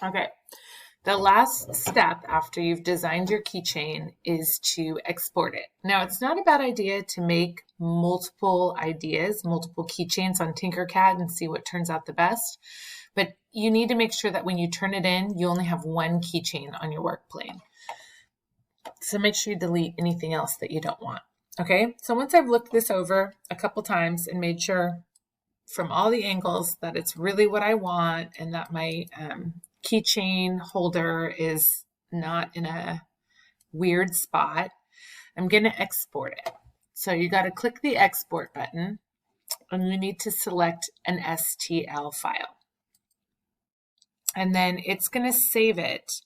Okay. The last step after you've designed your keychain is to export it. Now, it's not a bad idea to make multiple keychains on Tinkercad and see what turns out the best. But you need to make sure that when you turn it in, you only have one keychain on your work plane. So make sure you delete anything else that you don't want. Okay, so once I've looked this over a couple times and made sure from all the angles that it's really what I want and that my keychain holder is not in a weird spot, I'm going to export it. So you got to click the export button and you need to select an STL file. And then it's going to save it.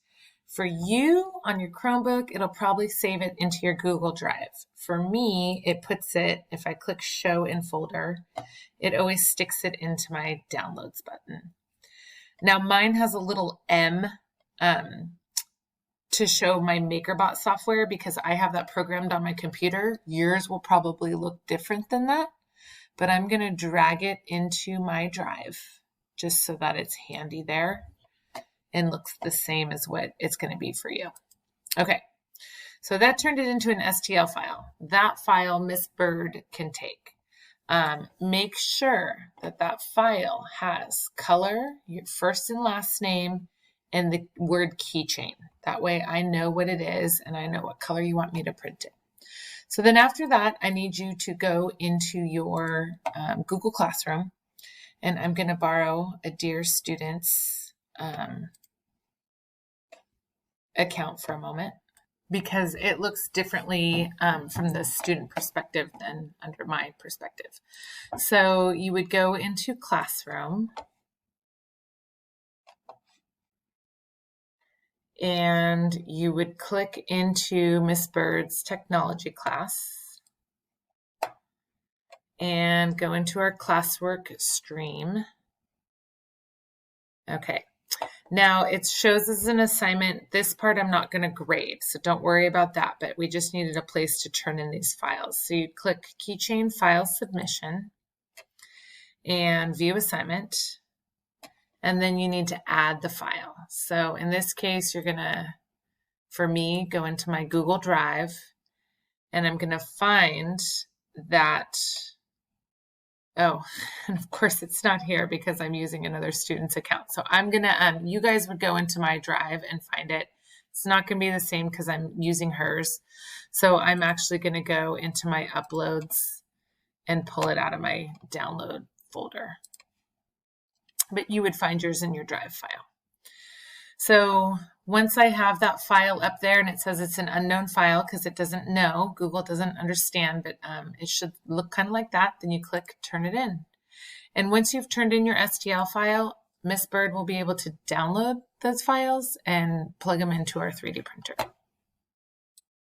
For you on your Chromebook, it'll probably save it into your Google Drive. For me, it puts it, if I click show in folder, it always sticks it into my downloads button. Now mine has a little M to show my MakerBot software because I have that programmed on my computer. Yours will probably look different than that, but I'm going to drag it into my drive just so that it's handy there and looks the same as what it's going to be for you. Okay, so that turned it into an STL file. That file Miss Bird can take. Make sure that that file has color, your first and last name, and the word keychain. That way I know what it is and I know what color you want me to print it. So then after that, I need you to go into your Google Classroom, and I'm going to borrow a Dear Students account for a moment because it looks differently from the student perspective than under my perspective. So you would go into Classroom and you would click into Miss Bird's technology class and go into our classwork stream. Okay. Now it shows as an assignment. This part I'm not going to grade, so don't worry about that, but we just needed a place to turn in these files. So you click Keychain File Submission and View Assignment, and then you need to add the file. So in this case, you're going to, for me, go into my Google Drive, and I'm going to find that. Oh, and of course it's not here because I'm using another student's account. So I'm going to, you guys would go into my drive and find it. It's not going to be the same because I'm using hers. So I'm actually going to go into my uploads and pull it out of my download folder. But you would find yours in your drive file. So once I have that file up there and it says it's an unknown file because it doesn't know, Google doesn't understand, but it should look kind of like that. Then you click Turn it in. And once you've turned in your STL file, Miss Bird will be able to download those files and plug them into our 3D printer.